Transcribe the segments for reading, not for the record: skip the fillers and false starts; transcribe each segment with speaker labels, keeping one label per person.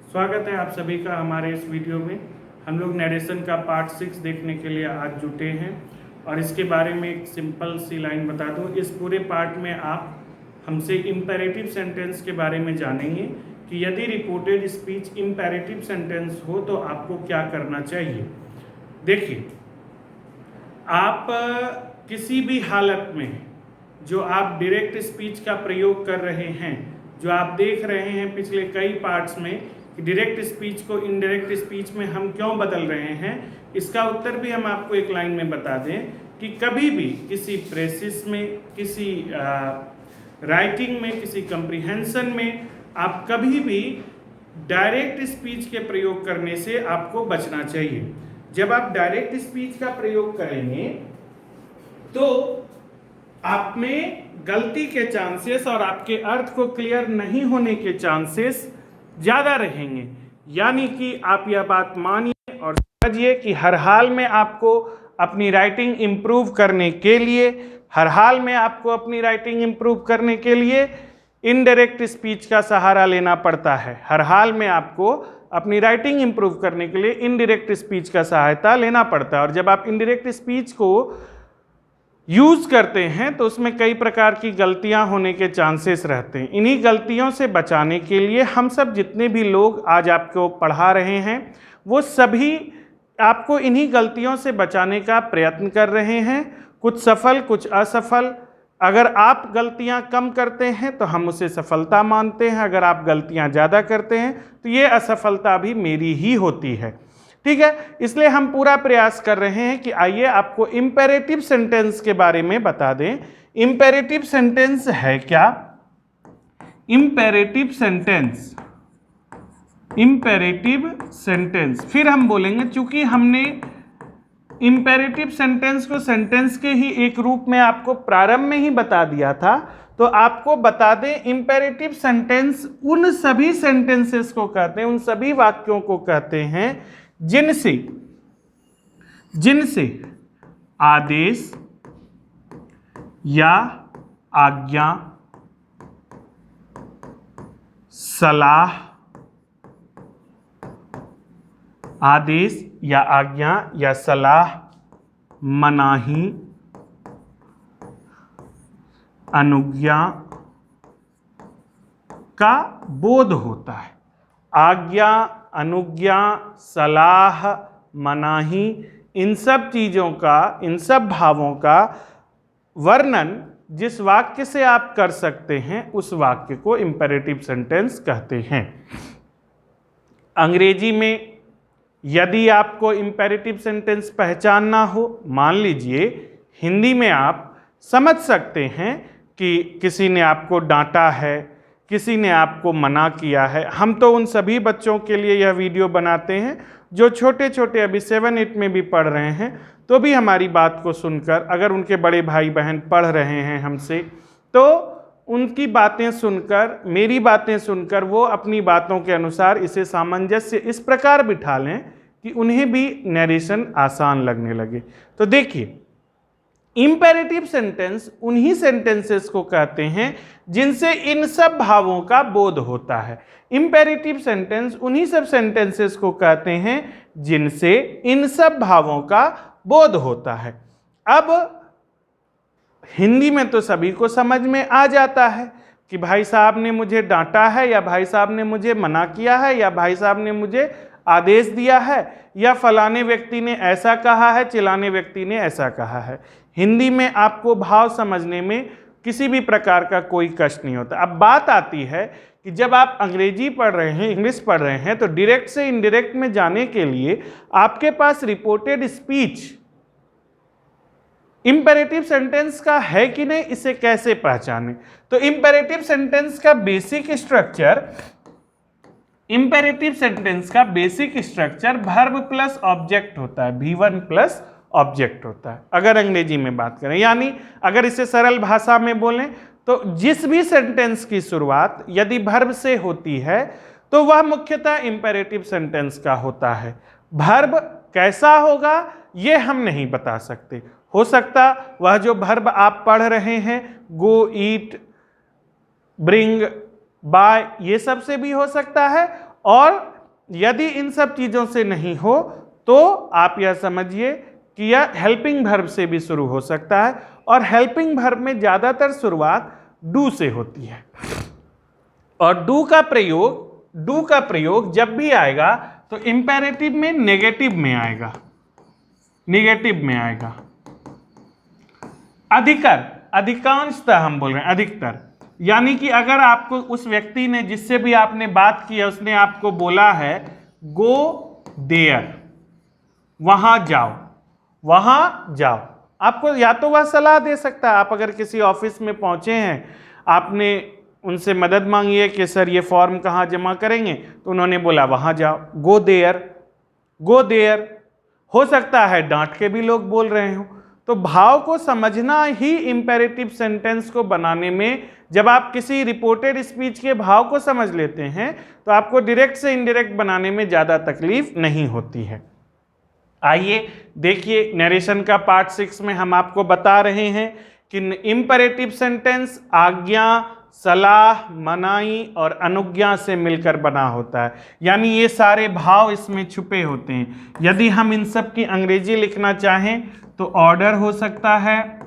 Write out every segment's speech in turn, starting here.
Speaker 1: स्वागत है आप सभी का हमारे इस वीडियो में। हम लोग नरेशन का पार्ट 6 देखने के लिए आज जुटे हैं और इसके बारे में एक सिंपल सी लाइन बता दूं। इस पूरे पार्ट में आप हमसे इम्पेरेटिव सेंटेंस के बारे में जानेंगे कि यदि रिपोर्टेड स्पीच इम्पेरेटिव सेंटेंस हो तो आपको क्या करना चाहिए। देखिए, आप किसी भी हालत में जो आप डायरेक्ट स्पीच का प्रयोग कर रहे हैं, जो आप देख रहे हैं पिछले कई पार्ट्स में कि डायरेक्ट स्पीच को इनडायरेक्ट स्पीच में हम क्यों बदल रहे हैं, इसका उत्तर भी हम आपको एक लाइन में बता दें कि कभी भी किसी प्रेसिस में, किसी राइटिंग में, किसी कंप्रीहेंशन में आप कभी भी डायरेक्ट स्पीच के प्रयोग करने से आपको बचना चाहिए। जब आप डायरेक्ट स्पीच का प्रयोग करेंगे तो आप में गलती के चांसेस और आपके अर्थ को क्लियर नहीं होने के चांसेस ज़्यादा रहेंगे। यानी कि आप यह बात मानिए और समझिए कि हर हाल में आपको अपनी राइटिंग इम्प्रूव करने के लिए, इनडायरेक्ट स्पीच का सहारा लेना पड़ता है। हर हाल में आपको अपनी राइटिंग इम्प्रूव करने के लिए इनडायरेक्ट स्पीच का सहायता लेना पड़ता है। और जब आप इनडायरेक्ट स्पीच को यूज करते हैं तो उसमें कई प्रकार की गलतियां होने के चांसेस रहते हैं। इन्हीं गलतियों से बचाने के लिए हम सब जितने भी लोग आज आपको पढ़ा रहे हैं वो सभी आपको इन्हीं गलतियों से बचाने का प्रयत्न कर रहे हैं, कुछ सफल कुछ असफल। अगर आप गलतियां कम करते हैं तो हम उसे सफलता मानते हैं, अगर आप गलतियां ज़्यादा करते हैं तो ये असफलता भी मेरी ही होती है। ठीक है, इसलिए हम पूरा प्रयास कर रहे हैं कि आइए आपको इम्पेरेटिव सेंटेंस के बारे में बता दें। इम्पेरेटिव सेंटेंस है क्या? इम्पेरेटिव सेंटेंस फिर हम बोलेंगे, चूंकि हमने इम्पेरेटिव सेंटेंस को सेंटेंस के ही एक रूप में आपको प्रारंभ में ही बता दिया था, तो आपको बता दें इम्पेरेटिव सेंटेंस उन सभी सेंटेंसेस को कहते हैं, उन सभी वाक्यों को कहते हैं जिनसे आदेश या आज्ञा, सलाह, आदेश या आज्ञा या सलाह, मनाही, अनुज्ञा का बोध होता है। आज्ञा, अनुज्ञा, सलाह, मनाही, इन सब चीज़ों का, इन सब भावों का वर्णन जिस वाक्य से आप कर सकते हैं उस वाक्य को इम्पेरेटिव सेंटेंस कहते हैं। अंग्रेजी में यदि आपको इम्पेरेटिव सेंटेंस पहचानना हो, मान लीजिए हिंदी में आप समझ सकते हैं कि किसी ने आपको डांटा है, किसी ने आपको मना किया है। हम तो उन सभी बच्चों के लिए यह वीडियो बनाते हैं जो छोटे छोटे अभी 7-8 में भी पढ़ रहे हैं, तो भी हमारी बात को सुनकर, अगर उनके बड़े भाई बहन पढ़ रहे हैं हमसे, तो उनकी बातें सुनकर, मेरी बातें सुनकर वो अपनी बातों के अनुसार इसे सामंजस्य इस प्रकार बिठा लें कि उन्हें भी नरेशन आसान लगने लगे। तो देखिए, इम्पेरेटिव सेंटेंस उन्हीं सेंटेंसेस को कहते हैं जिनसे इन सब भावों का बोध होता है। इम्पेरेटिव सेंटेंस उन्हीं सब सेंटेंसेस को कहते हैं जिनसे इन सब भावों का बोध होता है। अब हिंदी में तो सभी को समझ में आ जाता है कि भाई साहब ने मुझे डांटा है, या भाई साहब ने मुझे मना किया है, या भाई साहब ने मुझे आदेश दिया है, या फलाने व्यक्ति ने ऐसा कहा है, चिलाने व्यक्ति ने ऐसा कहा है। हिंदी में आपको भाव समझने में किसी भी प्रकार का कोई कष्ट नहीं होता। अब बात आती है कि जब आप अंग्रेजी पढ़ रहे हैं, इंग्लिश पढ़ रहे हैं, तो डायरेक्ट से इनडायरेक्ट में जाने के लिए आपके पास रिपोर्टेड स्पीच इम्पेरेटिव सेंटेंस का है कि नहीं, इसे कैसे पहचानें। तो इम्पेरेटिव सेंटेंस का basic structure verb plus object होता है, V1 प्लस ऑब्जेक्ट होता है अगर अंग्रेजी में बात करें। यानी अगर इसे सरल भाषा में बोलें तो जिस भी सेंटेंस की शुरुआत यदि वर्ब से होती है तो वह मुख्यतः इम्पेरेटिव सेंटेंस का होता है। वर्ब कैसा होगा ये हम नहीं बता सकते। हो सकता वह जो वर्ब आप पढ़ रहे हैं, गो, ईट, ब्रिंग, बाय, ये सब से भी हो सकता है, और यदि इन सब चीजों से नहीं हो तो आप यह समझिए कि यह हेल्पिंग वर्ब से भी शुरू हो सकता है, और हेल्पिंग वर्ब में ज्यादातर शुरुआत डू से होती है। और डू का प्रयोग जब भी आएगा तो इंपेरेटिव में नेगेटिव में आएगा, अधिकांशतः हम बोल रहे हैं अधिकतर, यानी कि अगर आपको उस व्यक्ति ने जिससे भी आपने बात की है उसने आपको बोला है गो देयर, वहां जाओ, आपको या तो वह सलाह दे सकता है। आप अगर किसी ऑफिस में पहुंचे हैं, आपने उनसे मदद मांगी है कि सर ये फॉर्म कहाँ जमा करेंगे, तो उन्होंने बोला वहां जाओ, गो देयर। हो सकता है डांट के भी लोग बोल रहे हो। तो भाव को समझना ही इंपेरेटिव सेंटेंस को बनाने में, जब आप किसी रिपोर्टेड स्पीच के भाव को समझ लेते हैं तो आपको डायरेक्ट से इनडायरेक्ट बनाने में ज़्यादा तकलीफ नहीं होती है। आइए देखिए, नरेशन का पार्ट 6 में हम आपको बता रहे हैं कि इंपेरेटिव सेंटेंस आज्ञा, सलाह, मनाही और अनुज्ञा से मिलकर बना होता है, यानी ये सारे भाव इसमें छुपे होते हैं। यदि हम इन सब की अंग्रेजी लिखना चाहें तो ऑर्डर हो सकता है,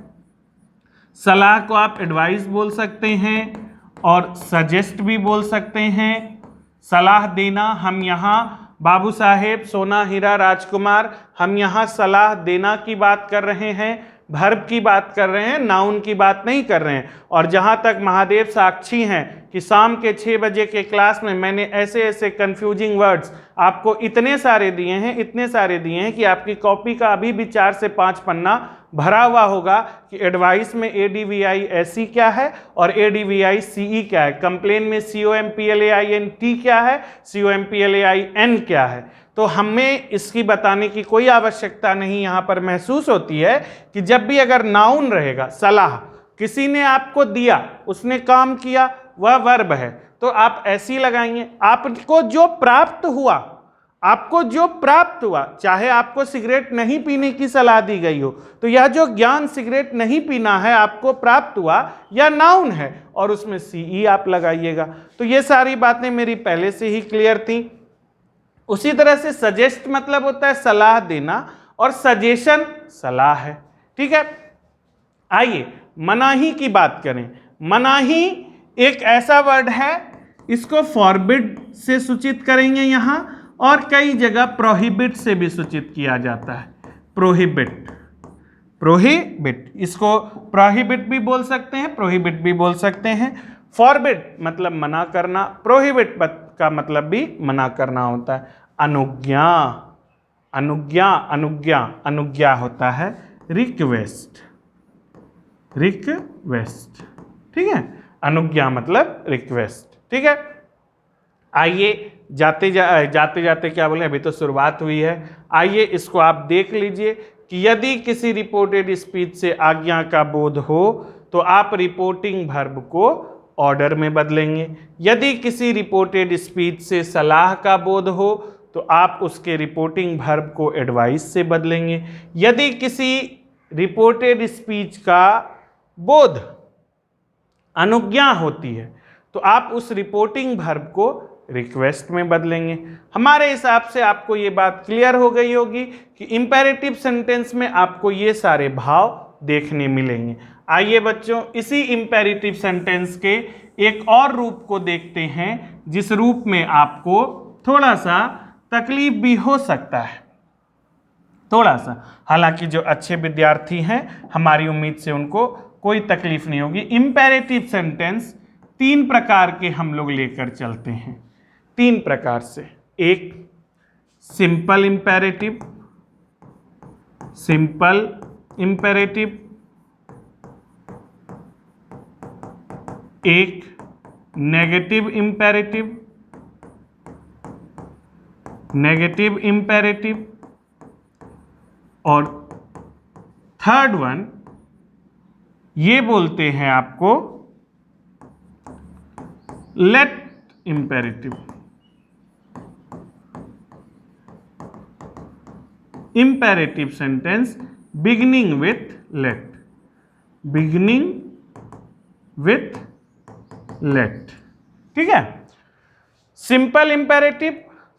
Speaker 1: सलाह को आप एडवाइस बोल सकते हैं और सजेस्ट भी बोल सकते हैं। सलाह देना, हम यहाँ बाबू साहेब, सोना, हीरा, राजकुमार, हम यहाँ सलाह देना की बात कर रहे हैं, वर्ब की बात कर रहे हैं, नाउन की बात नहीं कर रहे हैं। और जहाँ तक महादेव साक्षी हैं कि शाम के 6 बजे के क्लास में मैंने ऐसे ऐसे कंफ्यूजिंग वर्ड्स आपको इतने सारे दिए हैं कि आपकी कॉपी का अभी भी 4 से 5 पन्ना भरा हुआ होगा कि एडवाइस में ADVI ऐसी क्या है और ADVI CE क्या है, कंप्लेन में COMPLAINT क्या है, COMPLAIN क्या है। तो हमें इसकी बताने की कोई आवश्यकता नहीं यहाँ पर महसूस होती है कि जब भी अगर नाउन रहेगा, सलाह किसी ने आपको दिया, उसने काम किया, वह वर्ब है, तो आप ऐसी लगाएंगे। आपको जो प्राप्त हुआ, चाहे आपको सिगरेट नहीं पीने की सलाह दी गई हो, तो यह जो ज्ञान सिगरेट नहीं पीना है आपको प्राप्त हुआ, यह नाउन है और उसमें CE आप लगाइएगा। तो ये सारी बातें मेरी पहले से ही क्लियर थी। उसी तरह से सजेस्ट मतलब होता है सलाह देना, और सजेशन सलाह है, ठीक है। आइए मनाही की बात करें। मनाही एक ऐसा वर्ड है, इसको फॉरबिड से सूचित करेंगे यहाँ, और कई जगह प्रोहिबिट से भी सूचित किया जाता है। प्रोहिबिट, इसको प्रोहिबिट भी बोल सकते हैं, प्रोहिबिट भी बोल सकते हैं। फॉरबिड मतलब मना करना, प्रोहिबिट का मतलब भी मना करना होता है। अनुज्ञा होता है रिक्वेस्ट, ठीक है। अनुज्ञा मतलब रिक्वेस्ट, ठीक है। आइए जाते जाते क्या बोले, अभी तो शुरुआत हुई है। आइए इसको आप देख लीजिए कि यदि किसी रिपोर्टेड स्पीच से आज्ञा का बोध हो तो आप रिपोर्टिंग वर्ब को ऑर्डर में बदलेंगे। यदि किसी रिपोर्टेड स्पीच से सलाह का बोध हो तो आप उसके रिपोर्टिंग वर्ब को एडवाइस से बदलेंगे। यदि किसी रिपोर्टेड स्पीच का बोध अनुज्ञा होती है तो आप उस रिपोर्टिंग वर्ब को रिक्वेस्ट में बदलेंगे। हमारे हिसाब से आपको ये बात क्लियर हो गई होगी कि इंपेरेटिव सेंटेंस में आपको ये सारे भाव देखने मिलेंगे। आइए बच्चों, इसी इंपेरेटिव सेंटेंस के एक और रूप को देखते हैं, जिस रूप में आपको थोड़ा सा तकलीफ भी हो सकता है, थोड़ा सा। हालांकि जो अच्छे विद्यार्थी हैं, हमारी उम्मीद से उनको कोई तकलीफ नहीं होगी। इंपेरेटिव सेंटेंस 3 प्रकार के हम लोग लेकर चलते हैं, 3 प्रकार से। एक सिंपल इंपेरेटिव, एक नेगेटिव इंपेरेटिव, और थर्ड वन ये बोलते हैं आपको let imperative. Imperative sentence beginning with let, ठीक है। सिंपल इंपेरेटिव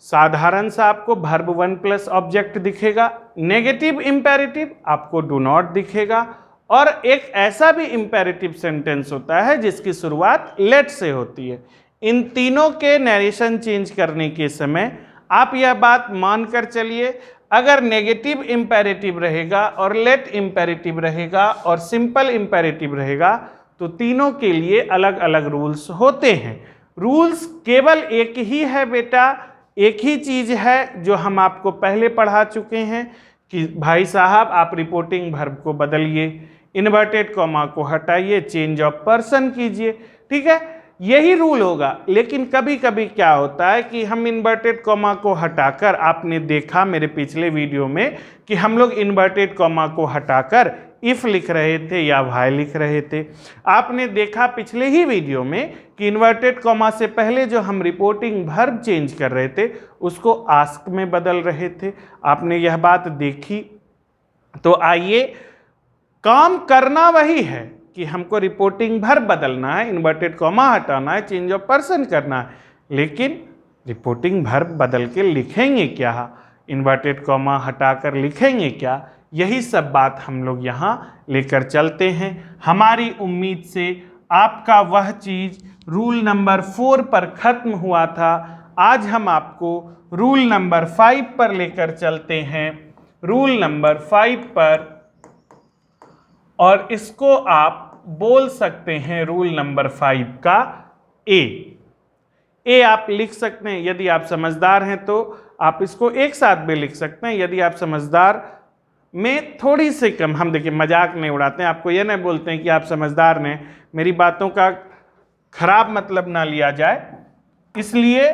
Speaker 1: साधारण सा आपको वर्ब 1 प्लस ऑब्जेक्ट दिखेगा। नेगेटिव इंपेरेटिव आपको डू नॉट दिखेगा। और एक ऐसा भी इंपेरेटिव सेंटेंस होता है जिसकी शुरुआत लेट से होती है। इन तीनों के नरेशन चेंज करने के समय आप यह बात मानकर चलिए, अगर नेगेटिव इंपेरेटिव रहेगा और लेट इंपेरेटिव रहेगा और सिंपल इंपेरेटिव रहेगा तो तीनों के लिए अलग अलग रूल्स होते हैं। रूल्स केवल एक ही है बेटा, एक ही चीज है जो हम आपको पहले पढ़ा चुके हैं कि भाई साहब आप रिपोर्टिंग वर्ब को बदलिए, इन्वर्टेड कॉमा को हटाइए, चेंज ऑफ पर्सन कीजिए। ठीक है, यही रूल होगा। लेकिन कभी कभी क्या होता है कि हम इन्वर्टेड कॉमा को हटाकर, आपने देखा मेरे पिछले वीडियो में कि हम लोग इन्वर्टेड कॉमा को हटाकर इफ लिख रहे थे या व्हाई लिख रहे थे। आपने देखा पिछले ही वीडियो में कि इन्वर्टेड कॉमा से पहले जो हम रिपोर्टिंग वर्ब चेंज कर रहे थे उसको आस्क में बदल रहे थे। आपने यह बात देखी। तो आइए, काम करना वही है कि हमको रिपोर्टिंग वर्ब बदलना है, इन्वर्टेड कॉमा हटाना है, चेंज ऑफ पर्सन करना है, लेकिन रिपोर्टिंग वर्ब बदल के लिखेंगे क्या, इन्वर्टेड कॉमा हटाकर लिखेंगे क्या, यही सब बात हम लोग यहाँ लेकर चलते हैं। हमारी उम्मीद से आपका वह चीज़ रूल नंबर 4 पर ख़त्म हुआ था। आज हम आपको रूल नंबर 5 पर लेकर चलते हैं, रूल नंबर 5 पर, और इसको आप बोल सकते हैं रूल नंबर 5 का ए आप लिख सकते हैं। यदि आप समझदार हैं तो आप इसको एक साथ भी लिख सकते हैं। यदि आप समझदार में थोड़ी सी कम, हम देखिए मजाक नहीं उड़ाते हैं, आपको यह नहीं बोलते हैं कि आप समझदार ने, मेरी बातों का खराब मतलब ना लिया जाए। इसलिए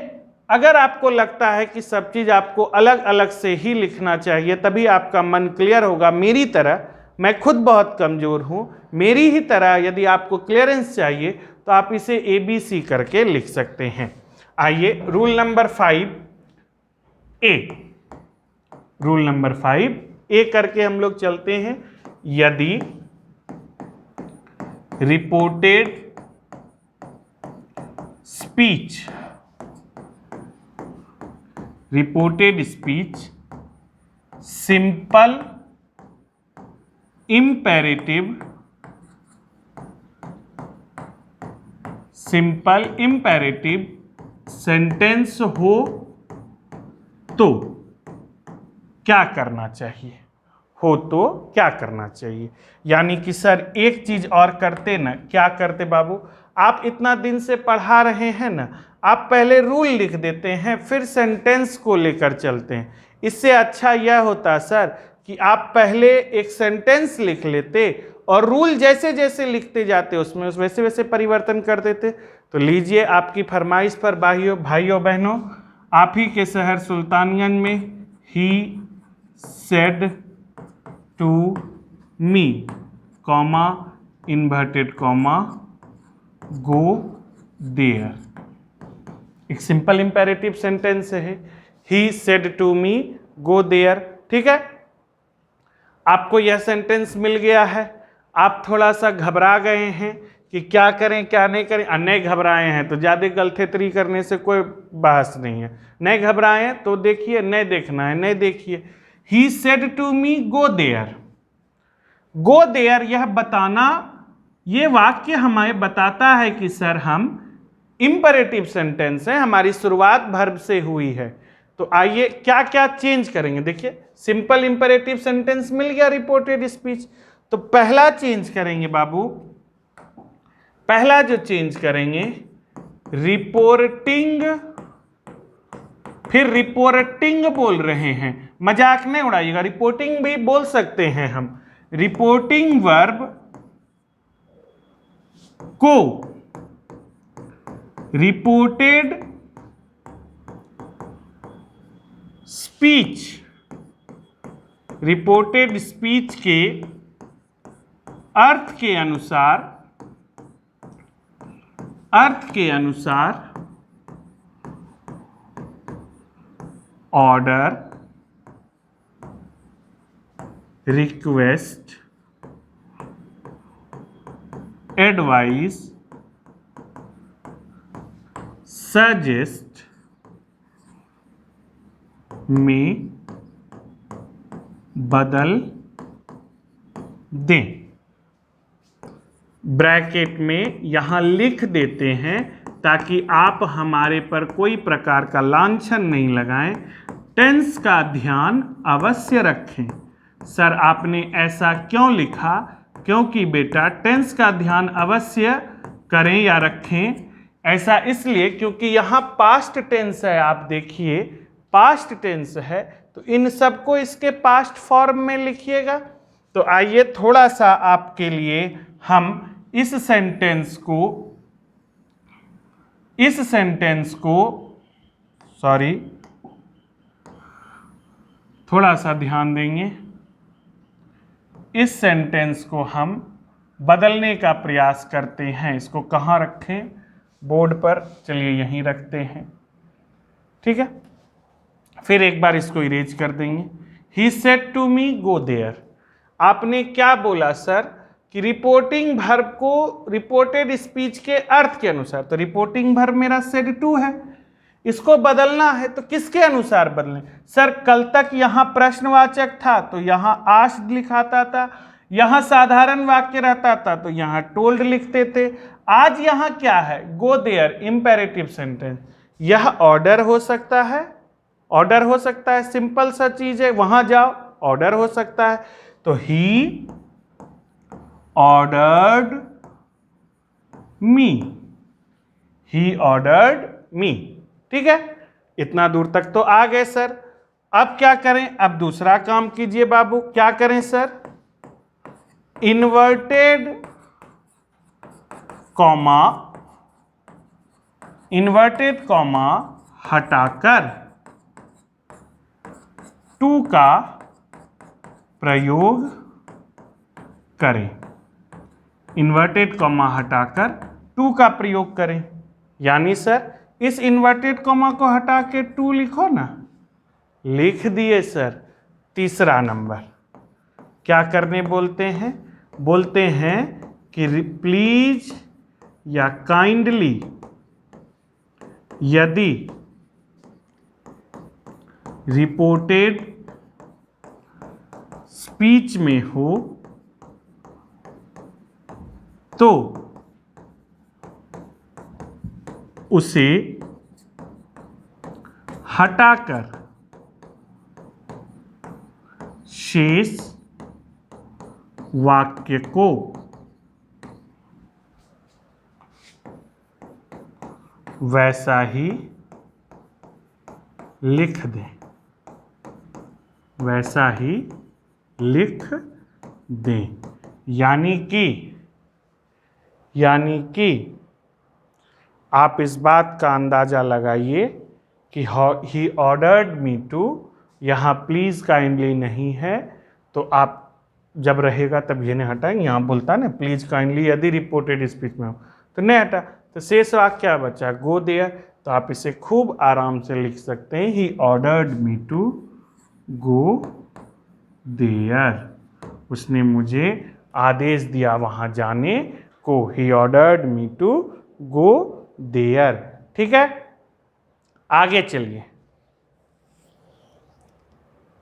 Speaker 1: अगर आपको लगता है कि सब चीज़ आपको अलग अलग से ही लिखना चाहिए तभी आपका मन क्लियर होगा, मेरी तरह, मैं खुद बहुत कमज़ोर हूँ, मेरी ही तरह यदि आपको क्लियरेंस चाहिए तो आप इसे ABC करके लिख सकते हैं। आइए रूल नंबर 5 ए, रूल नंबर 5 ए करके हम लोग चलते हैं। यदि reported speech, reported speech simple imperative, simple imperative sentence हो तो क्या करना चाहिए, हो तो क्या करना चाहिए। यानी कि सर एक चीज और करते ना, क्या करते बाबू, आप इतना दिन से पढ़ा रहे हैं ना, आप पहले रूल लिख देते हैं फिर सेंटेंस को लेकर चलते हैं। इससे अच्छा यह होता सर कि आप पहले एक सेंटेंस लिख लेते और रूल जैसे जैसे लिखते जाते उसमें उस वैसे वैसे परिवर्तन कर देते। तो लीजिए, आपकी फरमाइश पर भाइयों बहनों, आप ही के शहर सुल्तानगंज में he said to me, comma inverted comma go there, एक सिंपल इंपेरेटिव सेंटेंस है, he said to me go there. ठीक है, आपको यह सेंटेंस मिल गया है। आप थोड़ा सा घबरा गए हैं कि क्या करें क्या नहीं करें। नहीं घबराए हैं तो ज़्यादा गलथेतरी करने से कोई बहस नहीं है। नहीं घबराए हैं तो देखिए, नहीं देखना है नहीं देखिए। He said to me go there, go there यह बताना, ये वाक्य हमें बताता है कि सर हम इंपेरेटिव सेंटेंस है, हमारी शुरुआत वर्ब से हुई है। तो आइए क्या क्या चेंज करेंगे। देखिए, सिंपल इंपेरेटिव सेंटेंस मिल गया रिपोर्टेड स्पीच, तो पहला चेंज करेंगे बाबू, पहला जो चेंज करेंगे रिपोर्टिंग, फिर रिपोर्टिंग बोल रहे हैं, मजाक नहीं उड़ाइएगा, रिपोर्टिंग भी बोल सकते हैं हम। रिपोर्टिंग वर्ब को रिपोर्टेड स्पीच, रिपोर्टेड स्पीच के अर्थ के अनुसार, अर्थ के अनुसार ऑर्डर, रिक्वेस्ट, एडवाइस, सजेस्ट, में बदल दें। ब्रैकेट में यहां लिख देते हैं ताकि आप हमारे पर कोई प्रकार का लांछन नहीं लगाएं। टेंस का ध्यान अवश्य रखें। सर आपने ऐसा क्यों लिखा? क्योंकि बेटा टेंस का ध्यान अवश्य करें या रखें, ऐसा इसलिए क्योंकि यहाँ पास्ट टेंस है। आप देखिए पास्ट टेंस है तो इन सबको इसके पास्ट फॉर्म में लिखिएगा। तो आइए थोड़ा सा आपके लिए हम इस सेंटेंस को थोड़ा सा ध्यान देंगे। इस सेंटेंस को हम बदलने का प्रयास करते हैं। इसको कहाँ रखें? बोर्ड पर। चलिए यहीं रखते हैं, ठीक है। फिर एक बार इसको इरेज कर देंगे। He said to me go there. आपने क्या बोला सर? कि रिपोर्टिंग वर्ब को रिपोर्टेड स्पीच के अर्थ के अनुसार, तो रिपोर्टिंग वर्ब मेरा सेड टू है, इसको बदलना है तो किसके अनुसार बदलें? सर कल तक यहाँ प्रश्नवाचक था तो यहाँ आस्क्ड लिखाता था, यहाँ साधारण वाक्य रहता था तो यहाँ टोल्ड लिखते थे। आज यहाँ क्या है? Go there imperative sentence. यह ऑर्डर हो सकता है, ऑर्डर हो सकता है, सिंपल सा चीज है, वहां जाओ, ऑर्डर हो सकता है। तो ही ऑर्डर्ड मी, ही ऑर्डर्ड मी, ठीक है। इतना दूर तक तो आ गए सर। अब क्या करें? अब दूसरा काम कीजिए बाबू। क्या करें सर? इन्वर्टेड कॉमा हटाकर टू का प्रयोग करें। इन्वर्टेड कॉमा हटाकर टू का प्रयोग करें। यानी सर इस इन्वर्टेड कॉमा को हटा के टू लिखो ना। लिख दिए सर। तीसरा नंबर क्या करने बोलते हैं? बोलते हैं कि प्लीज या काइंडली यदि रिपोर्टेड स्पीच में हो तो उसे हटाकर शेष वाक्य को वैसा ही लिख दें, वैसा ही लिख दें। यानी कि आप इस बात का अंदाजा लगाइए कि ही ऑर्डर्ड मी टू, यहाँ प्लीज काइंडली नहीं है तो आप जब रहेगा तब ये नहीं हटाएंगे। यहाँ बोलता है ना प्लीज काइंडली यदि रिपोर्टेड स्पीच में हो तो नहीं हटा, तो शेष वाक्य क्या बचा? Go there. तो आप इसे खूब आराम से लिख सकते हैं, he ordered me to go there. उसने मुझे आदेश दिया वहां जाने को। He ordered me to go there, ठीक है। आगे चलिए।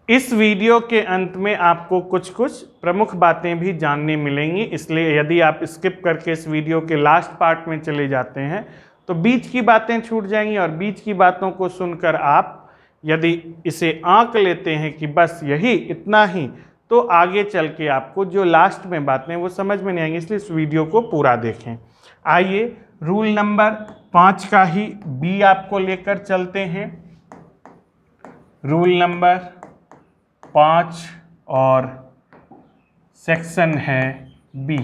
Speaker 1: इस वीडियो के अंत में आपको कुछ प्रमुख बातें भी जानने मिलेंगी, इसलिए यदि आप स्किप करके इस वीडियो के लास्ट पार्ट में चले जाते हैं तो बीच की बातें छूट जाएंगी, और बीच की बातों को सुनकर आप यदि इसे आंक लेते हैं कि बस यही इतना ही, तो आगे चल के आपको जो लास्ट में बातें वो समझ में नहीं आएंगी, इसलिए इस वीडियो को पूरा देखें। आइए रूल नंबर 5 का ही बी आपको लेकर चलते हैं। रूल नंबर 5 और सेक्शन है बी।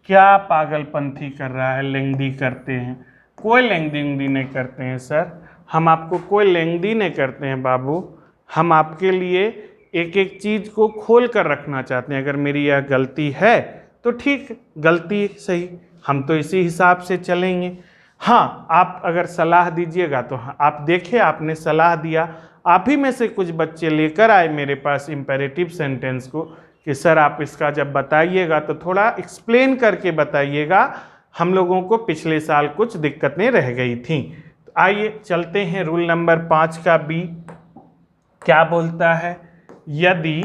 Speaker 1: क्या पागलपंथी कर रहा है? लेंदी करते हैं। कोई लेंदी नहीं करते हैं सर, हम आपको कोई लेंदी नहीं करते हैं बाबू। हम आपके लिए एक एक चीज़ को खोल कर रखना चाहते हैं। अगर मेरी यह गलती है तो ठीक, गलती सही, हम तो इसी हिसाब से चलेंगे। हाँ, आप अगर सलाह दीजिएगा तो हाँ, आप देखें आपने सलाह दिया, आप ही में से कुछ बच्चे लेकर आए मेरे पास इम्पेरेटिव सेंटेंस को कि सर आप इसका जब बताइएगा तो थोड़ा एक्सप्लेन करके बताइएगा, हम लोगों को पिछले साल कुछ दिक्कतें रह गई थीं। तो आइए चलते हैं रूल नंबर 5 का बी। क्या बोलता है? यदि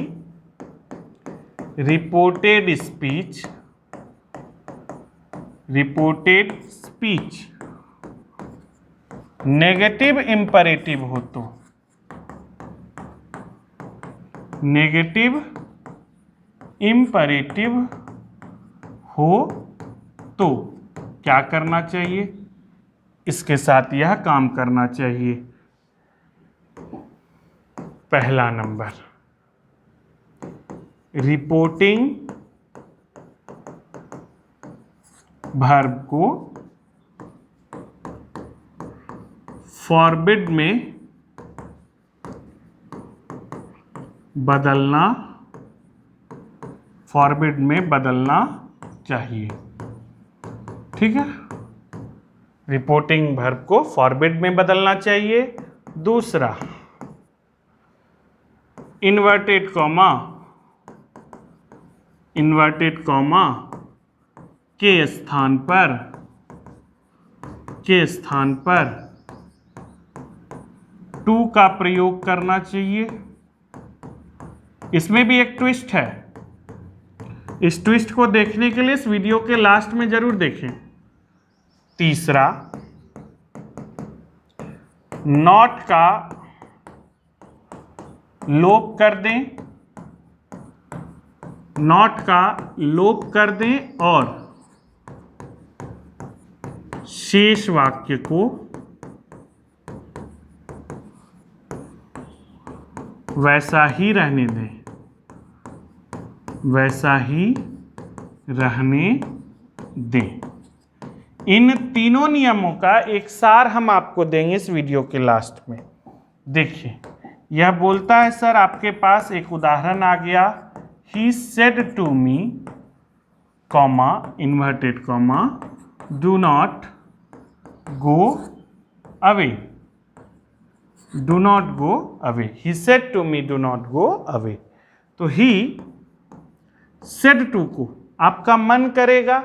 Speaker 1: रिपोर्टेड स्पीच नेगेटिव इंपरेटिव हो तो, नेगेटिव इंपरेटिव हो तो क्या करना चाहिए? इसके साथ यह काम करना चाहिए। पहला नंबर, रिपोर्टिंग वर्ब को फॉरबिड में बदलना चाहिए। ठीक है, रिपोर्टिंग वर्ब को फॉरबिड में बदलना चाहिए। दूसरा, इन्वर्टेड कॉमा के स्थान पर टू का प्रयोग करना चाहिए। इसमें भी एक ट्विस्ट है, इस ट्विस्ट को देखने के लिए इस वीडियो के लास्ट में जरूर देखें। तीसरा, नॉट का लोप कर दें और शेष वाक्य को वैसा ही रहने दें। इन तीनों नियमों का एक सार हम आपको देंगे इस वीडियो के लास्ट में। देखिए, यह बोलता है सर, आपके पास एक उदाहरण आ गया, he said to me, comma, inverted comma, do not go away, do not go away. He said to me, do not go away. तो ही सेड टू को आपका मन करेगा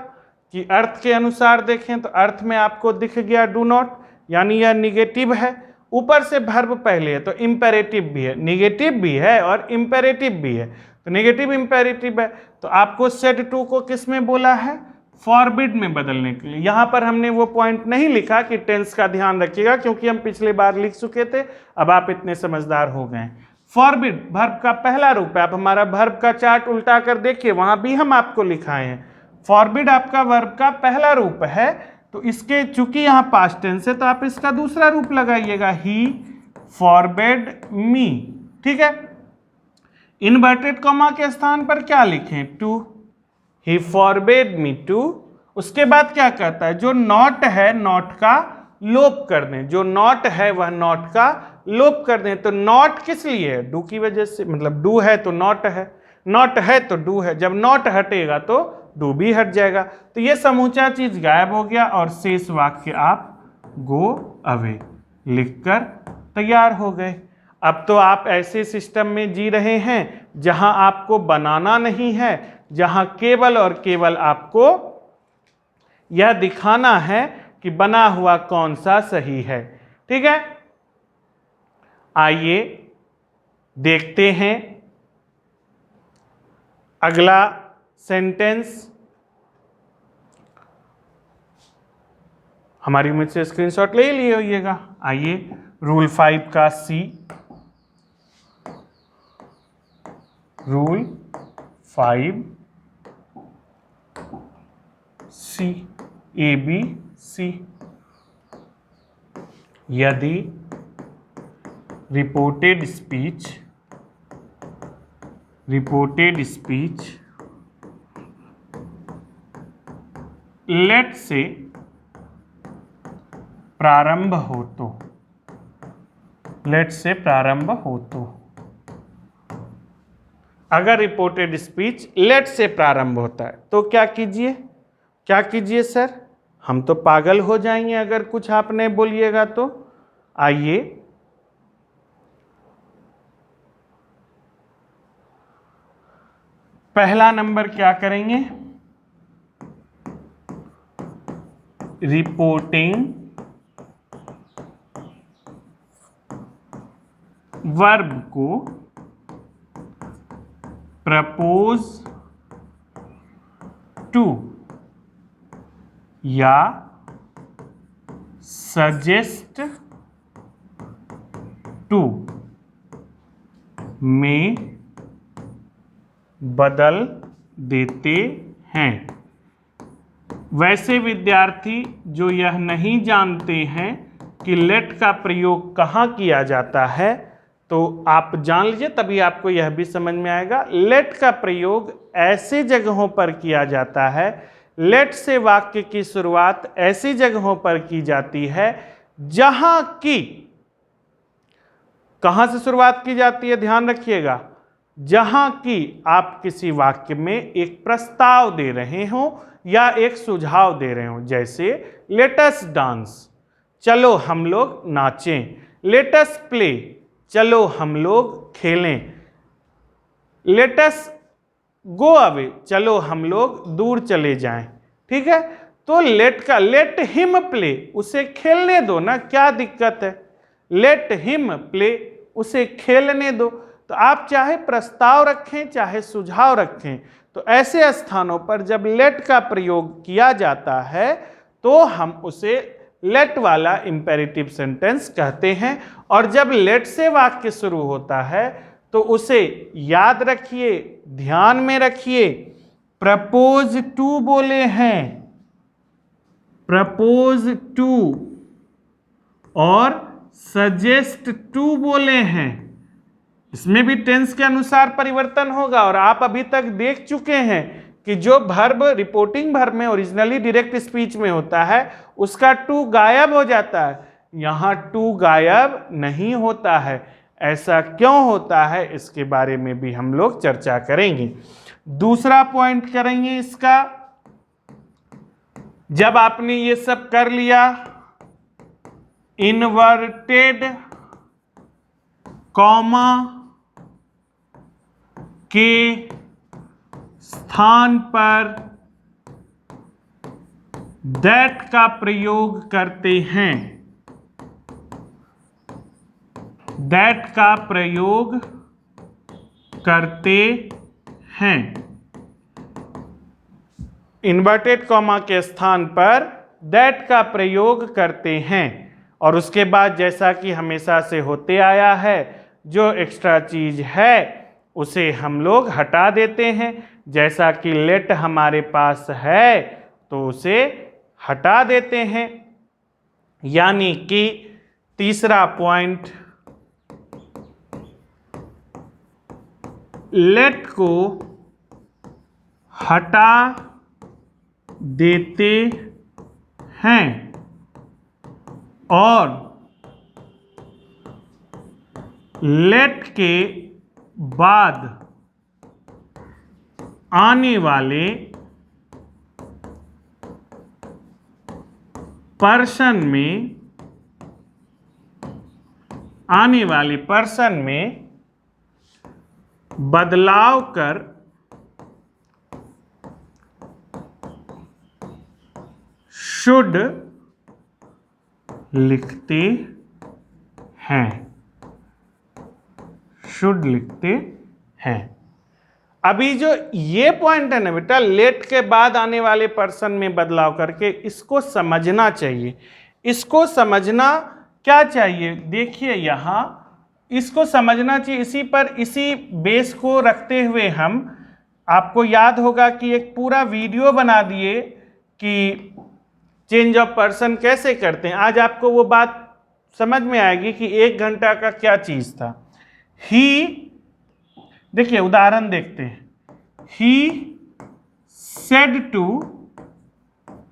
Speaker 1: कि अर्थ के अनुसार देखें तो अर्थ में आपको दिख गया डू नॉट, यानी यह निगेटिव है। ऊपर से वर्ब पहले है तो इंपेरेटिव भी है, निगेटिव भी है और इंपेरेटिव भी है, तो नेगेटिव इंपेरेटिव है। तो आपको सेड टू को किस में बोला है? फॉरबिड में बदलने के लिए। यहां पर हमने वो पॉइंट नहीं लिखा कि टेंस का ध्यान रखिएगा, क्योंकि हम पिछले बार लिख चुके थे, अब आप इतने समझदार हो गए। फॉरबिड वर्ब का पहला रूप है। आप हमारा वर्ब का चार्ट उल्टा कर देखिए, वहां भी हम आपको लिखाए हैं। फॉरबिड आपका वर्ब का पहला रूप है, तो इसके चूंकि यहाँ पास्ट टेंस है तो आप इसका दूसरा रूप लगाइएगा, ही फॉरबिड मी। ठीक है, इनवर्टेड कॉमा के स्थान पर क्या लिखें? To, he forbid me to. उसके बाद क्या कहता है? जो नॉट है नॉट का लोप कर दें, जो नॉट है वह नॉट का लोप कर दें। तो नॉट किस लिए है? डू की वजह से, मतलब डू है तो नॉट है, नॉट है तो डू है। जब नॉट हटेगा तो डू भी हट जाएगा। तो ये समूचा चीज गायब हो गया और शेष वाक्य आप गो अवे लिखकर तैयार हो गए। अब तो आप ऐसे सिस्टम में जी रहे हैं जहां आपको बनाना नहीं है, जहां केवल और केवल आपको यह दिखाना है कि बना हुआ कौन सा सही है। ठीक है, आइए देखते हैं अगला सेंटेंस। हमारी उम्मीद से स्क्रीनशॉट ले लिए होइएगा। आइए, रूल 5 का सी, rule 5 C, A B C. यदि रिपोर्टेड स्पीच लेट से प्रारंभ हो तो, लेट से प्रारंभ हो तो, अगर रिपोर्टेड स्पीच लेट से प्रारंभ होता है तो क्या कीजिए? क्या कीजिए सर? हम तो पागल हो जाएंगे अगर कुछ आप नहीं बोलिएगा तो। आइए, पहला नंबर क्या करेंगे? रिपोर्टिंग वर्ब को प्रपोज टू या सजेस्ट टू में बदल देते हैं। वैसे विद्यार्थी जो यह नहीं जानते हैं कि लेट का प्रयोग कहाँ किया जाता है, तो आप जान लीजिए, तभी आपको यह भी समझ में आएगा। लेट का प्रयोग ऐसे जगहों पर किया जाता है, लेट से वाक्य की शुरुआत ऐसी जगहों पर की जाती है जहां की, कहां से शुरुआत की जाती है, ध्यान रखिएगा, जहां की आप किसी वाक्य में एक प्रस्ताव दे रहे हो या एक सुझाव दे रहे हो। जैसे लेट अस डांस, चलो हम लोग नाचें। लेट अस प्ले, चलो हम लोग खेलें। लेट अस गो अवे, चलो हम लोग दूर चले जाएं। ठीक है, तो लेट का, लेट हिम प्ले, उसे खेलने दो ना, क्या दिक्कत है। लेट हिम प्ले, उसे खेलने दो। तो आप चाहे प्रस्ताव रखें चाहे सुझाव रखें, तो ऐसे स्थानों पर जब लेट का प्रयोग किया जाता है तो हम उसे लेट वाला इंपेरेटिव सेंटेंस कहते हैं। और जब लेट से वाक्य शुरू होता है तो उसे याद रखिए, ध्यान में रखिए, प्रपोज टू बोले हैं, प्रपोज टू, और सजेस्ट टू बोले हैं। इसमें भी टेंस के अनुसार परिवर्तन होगा। और आप अभी तक देख चुके हैं कि जो वर्ब रिपोर्टिंग वर्ब में ओरिजिनली डायरेक्ट स्पीच में होता है उसका टू गायब हो जाता है, यहां टू गायब नहीं होता है। ऐसा क्यों होता है इसके बारे में भी हम लोग चर्चा करेंगे। दूसरा पॉइंट करेंगे इसका, जब आपने ये सब कर लिया, इन्वर्टेड कॉमा के स्थान पर दैट का प्रयोग करते हैं, दैट का प्रयोग करते हैं। इन्वर्टेड कॉमा के स्थान पर दैट का प्रयोग करते हैं। और उसके बाद जैसा कि हमेशा से होते आया है, जो एक्स्ट्रा चीज है उसे हम लोग हटा देते हैं। जैसा कि लेट हमारे पास है तो उसे हटा देते हैं। यानी कि तीसरा पॉइंट, लेट को हटा देते हैं और लेट के बाद आने वाले पर्सन में, आने वाले पर्सन में बदलाव कर शुड लिखते हैं, शुड लिखते हैं। अभी जो ये पॉइंट है ना बेटा, लेट के बाद आने वाले पर्सन में बदलाव करके, इसको समझना चाहिए। इसको समझना क्या चाहिए, देखिए यहां इसको समझना चाहिए। इसी पर, इसी बेस को रखते हुए हम, आपको याद होगा कि एक पूरा वीडियो बना दिए कि चेंज ऑफ पर्सन कैसे करते हैं। आज आपको वो बात समझ में आएगी कि 1 घंटा का क्या चीज था। ही, देखिए उदाहरण देखते हैं। He said to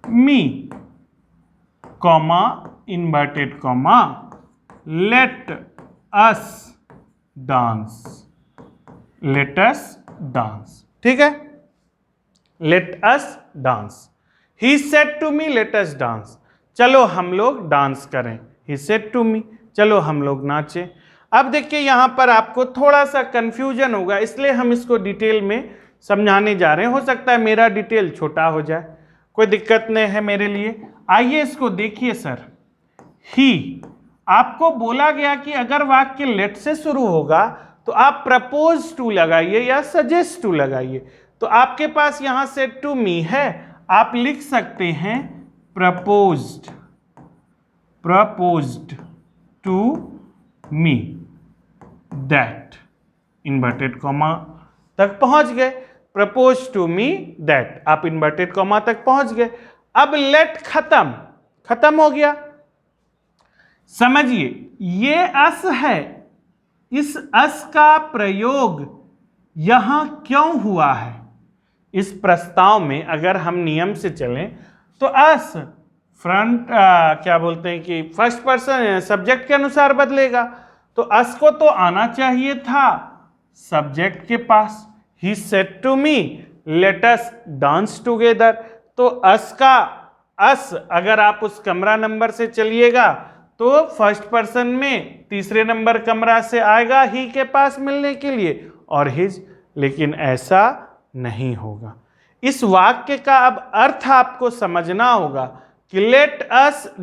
Speaker 1: me, comma, inverted comma, let us dance, let us dance. ठीक है, let us dance. He said to me let us dance, चलो हम लोग डांस करें। ही सेड टू मी, चलो हम लोग नाचें। अब देखिए यहां पर आपको थोड़ा सा कंफ्यूजन होगा, इसलिए हम इसको डिटेल में समझाने जा रहे हैं। हो सकता है मेरा डिटेल छोटा हो जाए, कोई दिक्कत नहीं है मेरे लिए। आइए इसको देखिए सर, ही आपको बोला गया कि अगर वाक्य लेट से शुरू होगा तो आप प्रपोज टू लगाइए या सजेस्ट टू लगाइए। तो आपके पास यहां से टू मी है, आप लिख सकते हैं proposed to me that, inverted comma तक पहुंच गए। प्रपोज टू मी दैट, आप इन्वर्टेड कॉमा तक पहुंच गए। अब लेट खत्म हो गया। समझिए, ये अस है, इस अस का प्रयोग यहां क्यों हुआ है? इस प्रस्ताव में अगर हम नियम से चलें तो अस फ्रंट क्या बोलते हैं कि फर्स्ट पर्सन सब्जेक्ट के अनुसार बदलेगा। तो अस को तो आना चाहिए था सब्जेक्ट के पास। He said to me let us dance together. तो अस का अस अगर आप उस कमरा नंबर से चलिएगा तो फर्स्ट पर्सन में तीसरे नंबर कमरा से आएगा ही के पास मिलने के लिए और हिज, लेकिन ऐसा नहीं होगा। इस वाक्य का अब अर्थ आपको समझना होगा कि लेट अस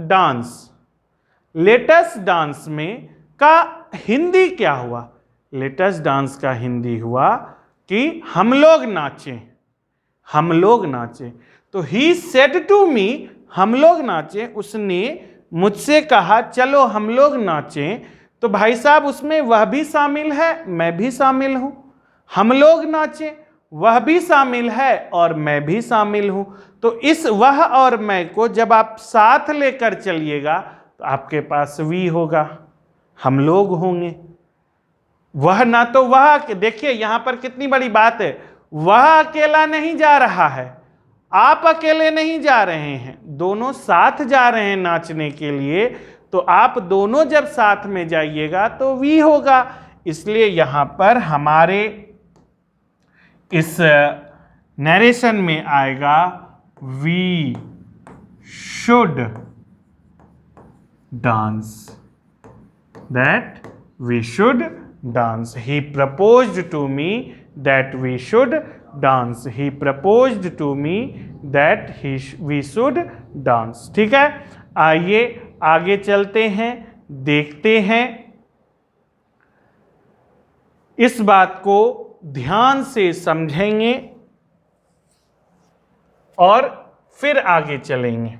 Speaker 1: डांस में का हिंदी क्या हुआ? लेट अस डांस का हिंदी हुआ कि हम लोग नाचें। तो ही सेड टू मी, हम लोग नाचें, उसने मुझसे कहा चलो हम लोग नाचें। तो भाई साहब उसमें वह भी शामिल है, मैं भी शामिल हूं। हम लोग नाचें, वह भी शामिल है और मैं भी शामिल हूं। तो इस वह और मैं को जब आप साथ लेकर चलिएगा तो आपके पास वी होगा, हम लोग होंगे। वह ना तो वह, देखिए यहां पर कितनी बड़ी बात है, वह अकेला नहीं जा रहा है, आप अकेले नहीं जा रहे हैं, दोनों साथ जा रहे हैं नाचने के लिए। तो आप दोनों जब साथ में जाइएगा तो वी होगा। इसलिए यहां पर हमारे इस नरेशन में आएगा we should dance, that we should dance. He proposed to me that we should dance. He proposed to me that we should dance. ठीक है, आइए आगे चलते हैं, देखते हैं, इस बात को ध्यान से समझेंगे और फिर आगे चलेंगे।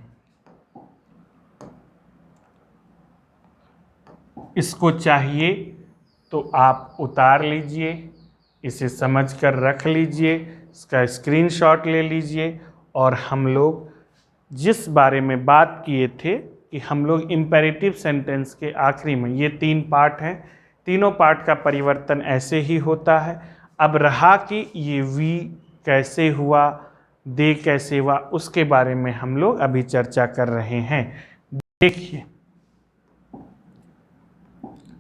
Speaker 1: इसको चाहिए तो आप उतार लीजिए, इसे समझकर रख लीजिए, इसका स्क्रीनशॉट ले लीजिए। और हम लोग जिस बारे में बात किए थे कि हम लोग इंपेरेटिव सेंटेंस के आखिरी में, ये 3 पार्ट हैं, तीनों पार्ट का परिवर्तन ऐसे ही होता है। अब रहा कि ये वी कैसे हुआ, दे कैसे हुआ, उसके बारे में हम लोग अभी चर्चा कर रहे हैं। देखिए,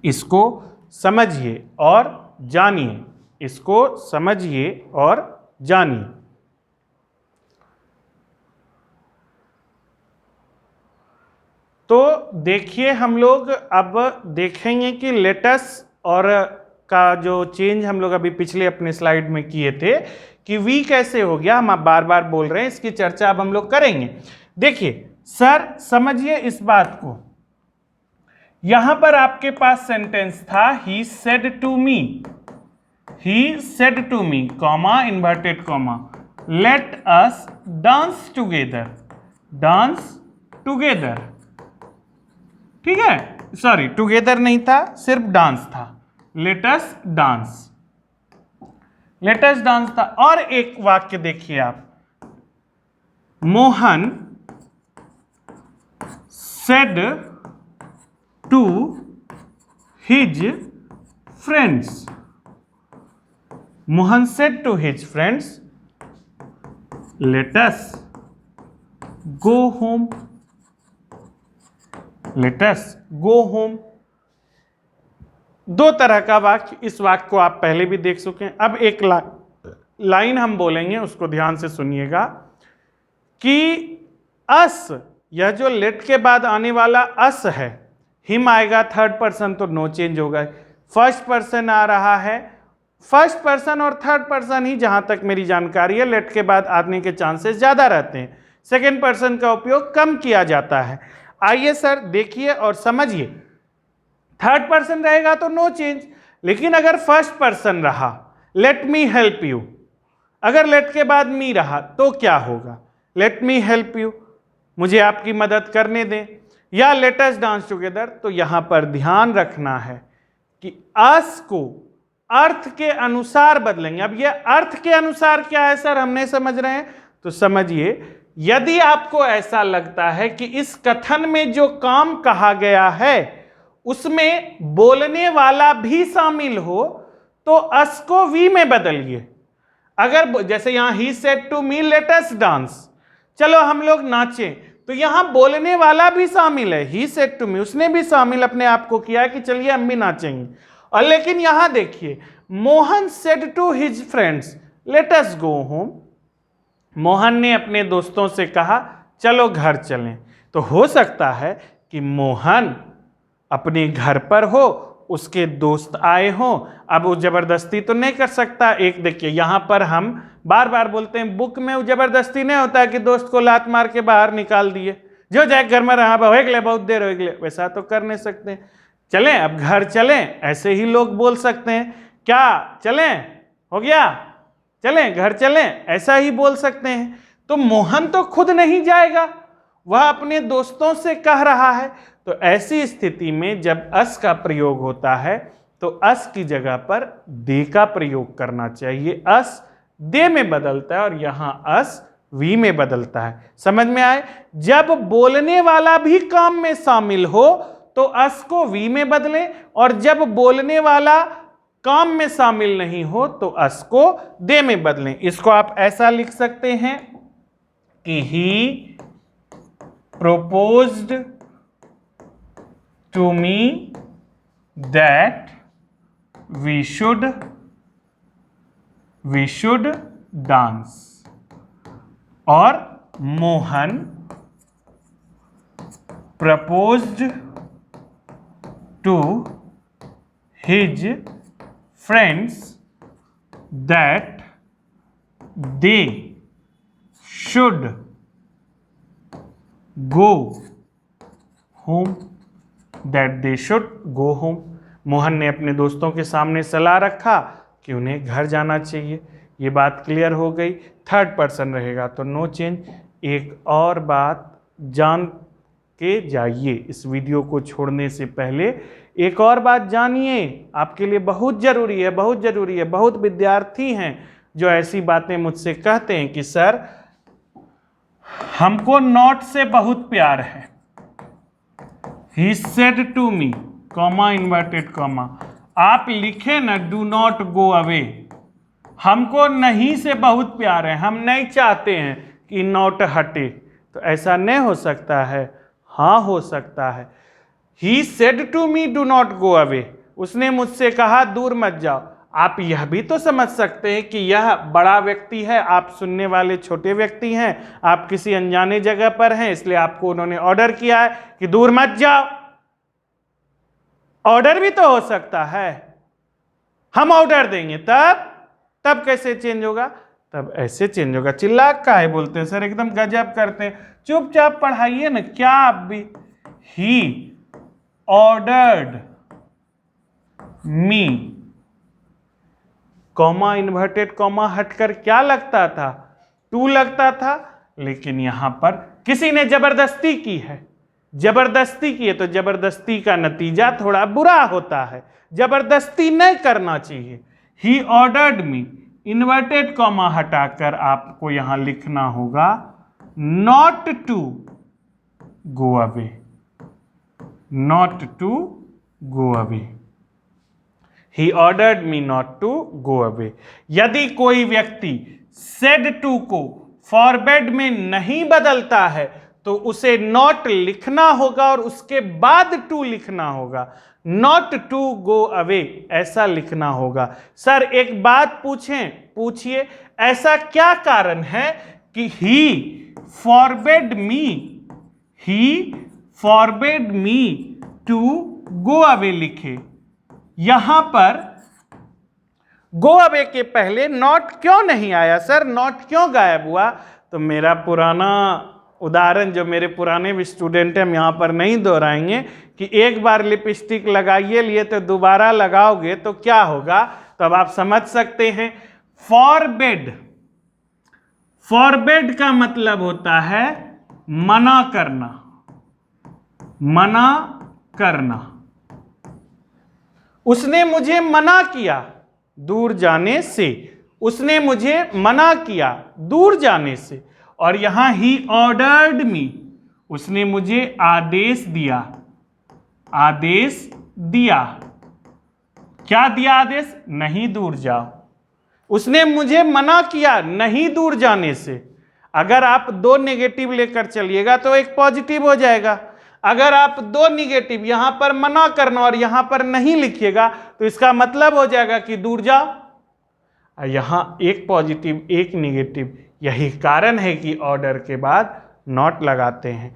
Speaker 1: इसको समझिए और जानिए, इसको समझिए और जानिए। तो देखिए, हम लोग अब देखेंगे कि लेटस और का जो चेंज हम लोग अभी पिछले अपने स्लाइड में किए थे कि वी कैसे हो गया, हम बार बार बोल रहे हैं, इसकी चर्चा अब हम लोग करेंगे। देखिए सर, समझिए इस बात को, यहां पर आपके पास सेंटेंस था he said to me, comma, inverted comma, let us dance together. ठीक है, सॉरी टुगेदर नहीं था, सिर्फ डांस था, लेट अस डांस था। और एक वाक्य देखिए आप, Mohan said to his friends, Mohan said to his friends let us go home. 2 तरह का वाक्य, इस वाक्य को आप पहले भी देख चुके हैं। अब एक लाइन हम बोलेंगे, उसको ध्यान से सुनिएगा कि अस, यह जो लेट के बाद आने वाला अस है, हिम आएगा थर्ड पर्सन तो नो चेंज होगा। फर्स्ट पर्सन आ रहा है, फर्स्ट पर्सन और थर्ड पर्सन ही जहां तक मेरी जानकारी है लेट के बाद आने के चांसेस ज्यादा रहते हैं, सेकेंड पर्सन का उपयोग कम किया जाता है। आइए सर देखिए और समझिए, थर्ड पर्सन रहेगा तो नो चेंज। लेकिन अगर फर्स्ट पर्सन रहा, लेट मी हेल्प यू, अगर लेट के बाद मी रहा तो क्या होगा? लेट मी हेल्प यू, मुझे आपकी मदद करने दें, या लेट अस डांस टुगेदर। तो यहां पर ध्यान रखना है कि अस को अर्थ के अनुसार बदलेंगे। अब ये अर्थ के अनुसार क्या है सर, हम नहीं समझ रहे हैं, तो समझिए, यदि आपको ऐसा लगता है कि इस कथन में जो काम कहा गया है उसमें बोलने वाला भी शामिल हो तो अस को वी में बदलिए। अगर जैसे यहां he said to me let us dance, चलो हम लोग नाचें, तो यहां बोलने वाला भी शामिल है, ही सेड टू मी, उसने भी शामिल अपने आप को किया है कि चलिए हम भी नाचेंगे। और लेकिन यहां देखिए, Mohan said to his friends let us go home, Mohan ने अपने दोस्तों से कहा चलो घर चलें। तो हो सकता है कि मोहन अपने घर पर हो, उसके दोस्त आए हों, अब वो जबरदस्ती तो नहीं कर सकता। एक देखिए यहां पर हम बार बार बोलते हैं बुक में जबरदस्ती नहीं होता है कि दोस्त को लात मार के बाहर निकाल दिए, जो जाए घर में रहा बहुत देर हो गए, वैसा तो कर नहीं सकते। चलें अब घर चलें, ऐसे ही लोग बोल सकते हैं, क्या चलें, हो गया, चलें घर चलें, ऐसा ही बोल सकते हैं। तो मोहन तो खुद नहीं जाएगा, वह अपने दोस्तों से कह रहा है। तो ऐसी स्थिति में जब अस का प्रयोग होता है तो अस की जगह पर दे का प्रयोग करना चाहिए। अस दे में बदलता है और यहां अस वी में बदलता है। समझ में आए? जब बोलने वाला भी काम में शामिल हो तो अस को वी में बदलें, और जब बोलने वाला काम में शामिल नहीं हो तो अस को दे में बदलें। इसको आप ऐसा लिख सकते हैं कि ही proposed to me that we should dance, और Mohan proposed to his friends that they should go home, that they should go home। Mohan ने अपने दोस्तों के सामने सलाह रखा कि उन्हें घर जाना चाहिए। ये बात क्लियर हो गई। थर्ड पर्सन रहेगा तो नो चेंज। एक और बात जान के जाइए, इस वीडियो को छोड़ने से पहले एक और बात जानिए, आपके लिए बहुत ज़रूरी है, बहुत ज़रूरी है। बहुत विद्यार्थी हैं जो ऐसी बातें मुझसे कहते हैं कि सर हमको नॉट से बहुत प्यार है, he said to me, comma inverted comma, आप लिखे ना डू नॉट गो अवे, हमको नहीं से बहुत प्यार है, हम नहीं चाहते हैं कि नॉट हटे। तो ऐसा नहीं हो सकता है? हाँ हो सकता है। He said to me do not go away, उसने मुझसे कहा दूर मत जाओ। आप यह भी तो समझ सकते हैं कि यह बड़ा व्यक्ति है, आप सुनने वाले छोटे व्यक्ति हैं, आप किसी अनजाने जगह पर हैं, इसलिए आपको उन्होंने ऑर्डर किया है कि दूर मत जाओ। ऑर्डर भी तो हो सकता है, हम ऑर्डर देंगे तब कैसे चेंज होगा? तब ऐसे चेंज होगा। चिल्ला काहे बोलते हैं सर, एकदम गजब करते हैं। चुपचाप पढ़ाइए ना, क्या आप भी। ही ऑर्डर्ड मी, कॉमा इन्वर्टेड कॉमा हटकर क्या लगता था? टू लगता था, लेकिन यहां पर किसी ने जबरदस्ती की है। जबरदस्ती की है तो जबरदस्ती का नतीजा थोड़ा बुरा होता है, जबरदस्ती नहीं करना चाहिए। He ordered me, inverted comma हटाकर आपको यहां लिखना होगा not to go away, not to go away. He ordered me not to go away। यदि कोई व्यक्ति said to को forbade में नहीं बदलता है तो उसे not लिखना होगा और उसके बाद to लिखना होगा। not to go away ऐसा लिखना होगा। सर एक बात पूछिए, ऐसा क्या कारण है कि he forbade me to go away लिखे? यहां पर गो अवे के पहले नॉट क्यों नहीं आया? सर नॉट क्यों गायब हुआ? तो मेरा पुराना उदाहरण जो मेरे पुराने भी स्टूडेंट हैं, हम यहां पर नहीं दोहराएंगे कि एक बार लिपस्टिक लगाइए लिए तो दोबारा लगाओगे तो क्या होगा, तो अब आप समझ सकते हैं। फॉरबिड, फॉरबिड का मतलब होता है मना करना, मना करना। उसने मुझे मना किया दूर जाने से, उसने मुझे मना किया दूर जाने से। और यहां ही ऑर्डर्ड मी, उसने मुझे आदेश दिया, आदेश दिया। क्या दिया आदेश? नहीं दूर जाओ। उसने मुझे मना किया नहीं दूर जाने से। अगर आप दो नेगेटिव लेकर चलिएगा तो एक पॉजिटिव हो जाएगा। अगर आप दो नेगेटिव यहां पर मना करना और यहां पर नहीं लिखिएगा तो इसका मतलब हो जाएगा कि दूर जाओ। यहां एक पॉजिटिव एक नेगेटिव, यही कारण है कि ऑर्डर के बाद नॉट लगाते हैं।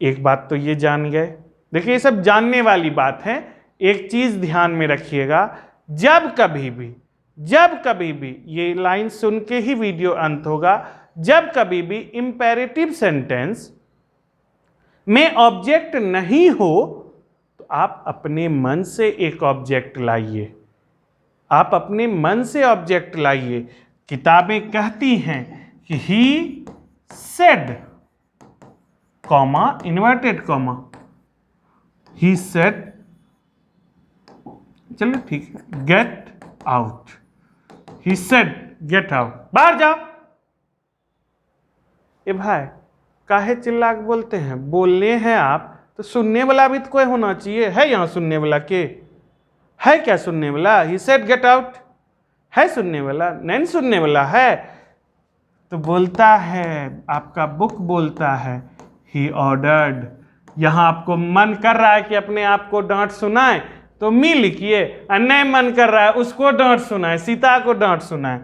Speaker 1: एक बात तो ये जान गए। देखिए ये सब जानने वाली बात है। एक चीज ध्यान में रखिएगा, जब कभी भी ये लाइन सुन के ही वीडियो अंत होगा, जब कभी भी इंपेरेटिव सेंटेंस में ऑब्जेक्ट नहीं हो तो आप अपने मन से एक ऑब्जेक्ट लाइए, आप अपने मन से ऑब्जेक्ट लाइए। किताबें कहती हैं कि he said, comma inverted comma, he said, चलो ठीक है, get out, he said get out, बाहर जाओ। ए भाई काहे चिल्ला के बोलते हैं? बोलने हैं आप तो सुनने वाला भी तो कोई होना चाहिए। है यहाँ सुनने वाला के? है क्या सुनने वाला? ही सेड गेट आउट, है सुनने वाला? नहीं सुनने वाला है तो बोलता है, आपका बुक बोलता है ही ऑर्डर्ड। यहाँ आपको मन कर रहा है कि अपने आप को डांट सुनाए तो मी लिखिए, और नहीं मन कर रहा है उसको डांट सुनाए, सीता को डांट सुनाए,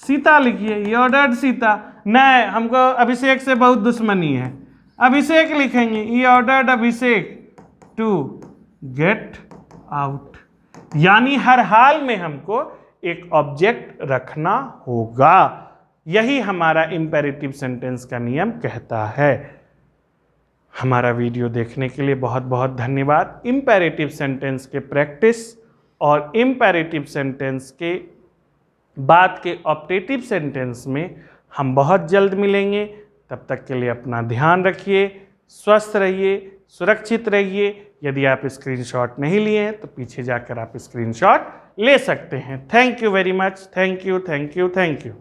Speaker 1: सीता लिखिए, ही ऑर्डर्ड सीता। नहीं, हमको अभिषेक से बहुत दुश्मनी है, अभिषेक लिखेंगे, he ordered Abhishek to get out. यानी हर हाल में हमको एक ऑब्जेक्ट रखना होगा। यही हमारा इंपेरेटिव सेंटेंस का नियम कहता है। हमारा वीडियो देखने के लिए बहुत बहुत धन्यवाद। इंपेरेटिव सेंटेंस के प्रैक्टिस और इंपेरेटिव सेंटेंस के बाद के ऑप्टेटिव सेंटेंस में हम बहुत जल्द मिलेंगे। तब तक के लिए अपना ध्यान रखिए, स्वस्थ रहिए, सुरक्षित रहिए। यदि आप स्क्रीनशॉट नहीं लिए हैं तो पीछे जाकर आप स्क्रीनशॉट ले सकते हैं। Thank you very much. Thank you, thank you, thank you.